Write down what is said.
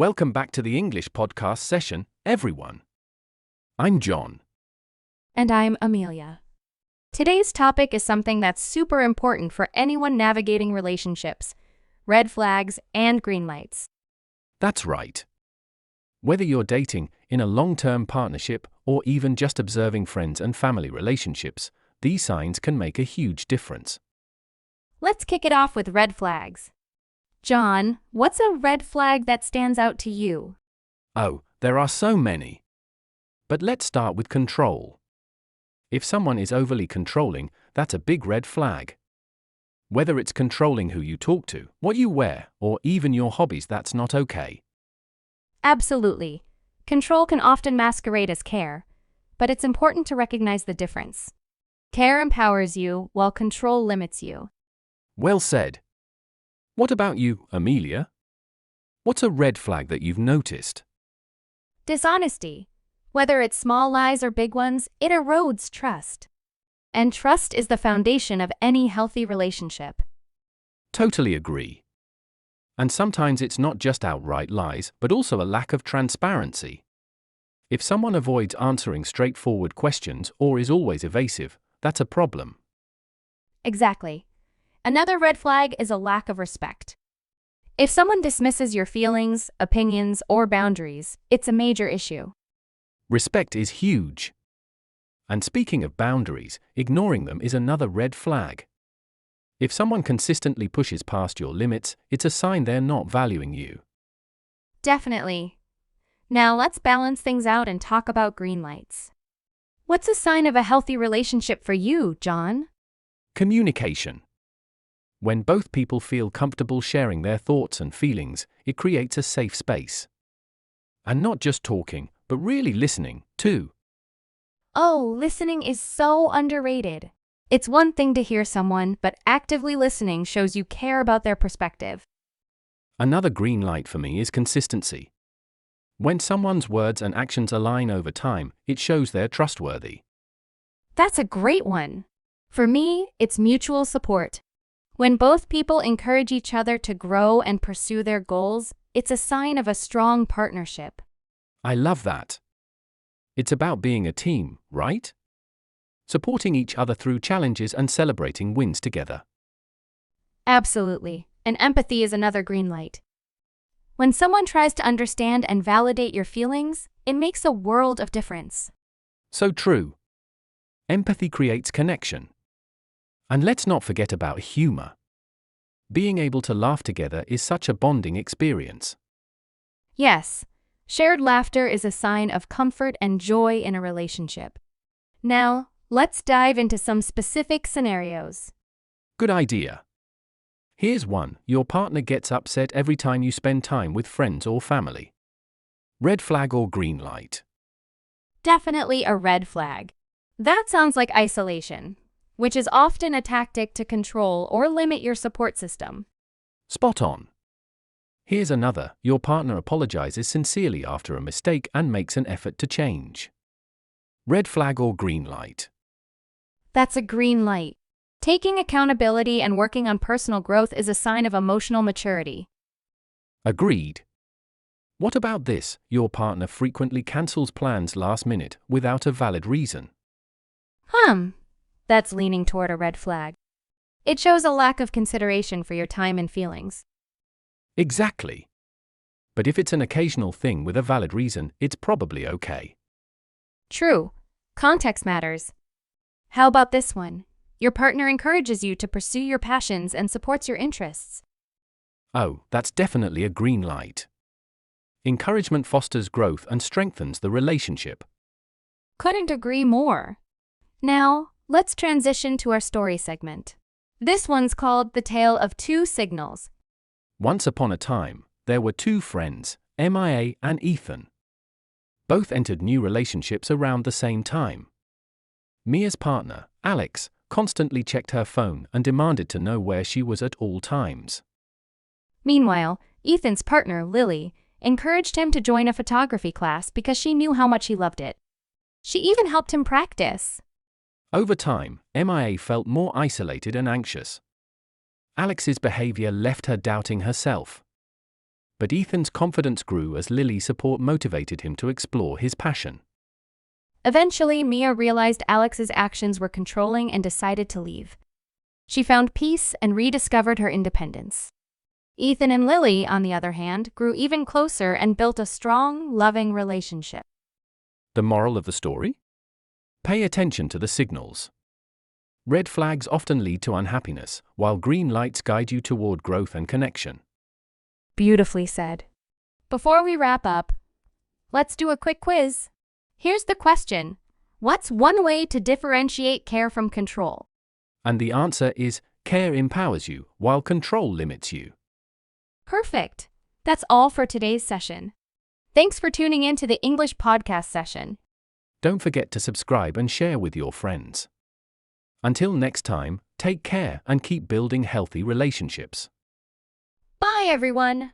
Welcome back to the English podcast session, everyone. I'm John. And I'm Amelia. Today's topic is something that's super important for anyone navigating relationships: red flags and green lights. That's right. Whether you're dating, in a long-term partnership, or even just observing friends and family relationships, these signs can make a huge difference. Let's kick it off with red flags. John, what's a red flag that stands out to you? Oh, there are so many. But let's start with control. If someone is overly controlling, that's a big red flag. Whether it's controlling who you talk to, what you wear, or even your hobbies, that's not okay. Absolutely. Control can often masquerade as care, but it's important to recognize the difference. Care empowers you, while control limits you. Well said. What about you, Amelia? What's a red flag that you've noticed? Dishonesty. Whether it's small lies or big ones, it erodes trust. And trust is the foundation of any healthy relationship. Totally agree. And sometimes it's not just outright lies, but also a lack of transparency. If someone avoids answering straightforward questions or is always evasive, that's a problem. Exactly. Another red flag is a lack of respect. If someone dismisses your feelings, opinions, or boundaries, it's a major issue. Respect is huge. And speaking of boundaries, ignoring them is another red flag. If someone consistently pushes past your limits, it's a sign they're not valuing you. Definitely. Now let's balance things out and talk about green lights. What's a sign of a healthy relationship for you, John? Communication. When both people feel comfortable sharing their thoughts and feelings, it creates a safe space. And not just talking, but really listening, too. Oh, listening is so underrated. It's one thing to hear someone, but actively listening shows you care about their perspective. Another green light for me is consistency. When someone's words and actions align over time, it shows they're trustworthy. That's a great one. For me, it's mutual support. When both people encourage each other to grow and pursue their goals, it's a sign of a strong partnership. I love that. It's about being a team, right? Supporting each other through challenges and celebrating wins together. Absolutely. And empathy is another green light. When someone tries to understand and validate your feelings, it makes a world of difference. So true. Empathy creates connection. And let's not forget about humor. Being able to laugh together is such a bonding experience. Yes, shared laughter is a sign of comfort and joy in a relationship. Now, let's dive into some specific scenarios. Good idea. Here's one: your partner gets upset every time you spend time with friends or family. Red flag or green light? Definitely a red flag. That sounds like isolation, which is often a tactic to control or limit your support system. Spot on. Here's another: your partner apologizes sincerely after a mistake and makes an effort to change. Red flag or green light? That's a green light. Taking accountability and working on personal growth is a sign of emotional maturity. Agreed. What about this: your partner frequently cancels plans last minute without a valid reason? That's leaning toward a red flag. It shows a lack of consideration for your time and feelings. Exactly. But if it's an occasional thing with a valid reason, it's probably okay. True. Context matters. How about this one? Your partner encourages you to pursue your passions and supports your interests. Oh, that's definitely a green light. Encouragement fosters growth and strengthens the relationship. Couldn't agree more. Now, let's transition to our story segment. This one's called The Tale of Two Signals. Once upon a time, there were two friends, Mia and Ethan. Both entered new relationships around the same time. Mia's partner, Alex, constantly checked her phone and demanded to know where she was at all times. Meanwhile, Ethan's partner, Lily, encouraged him to join a photography class because she knew how much he loved it. She even helped him practice. Over time, Mia felt more isolated and anxious. Alex's behavior left her doubting herself. But Ethan's confidence grew as Lily's support motivated him to explore his passion. Eventually, Mia realized Alex's actions were controlling and decided to leave. She found peace and rediscovered her independence. Ethan and Lily, on the other hand, grew even closer and built a strong, loving relationship. The moral of the story? Pay attention to the signals. Red flags often lead to unhappiness, while green lights guide you toward growth and connection. Beautifully said. Before we wrap up, let's do a quick quiz. Here's the question. What's one way to differentiate care from control? And the answer is, care empowers you, while control limits you. Perfect. That's all for today's session. Thanks for tuning in to the English podcast session. Don't forget to subscribe and share with your friends. Until next time, take care and keep building healthy relationships. Bye, everyone.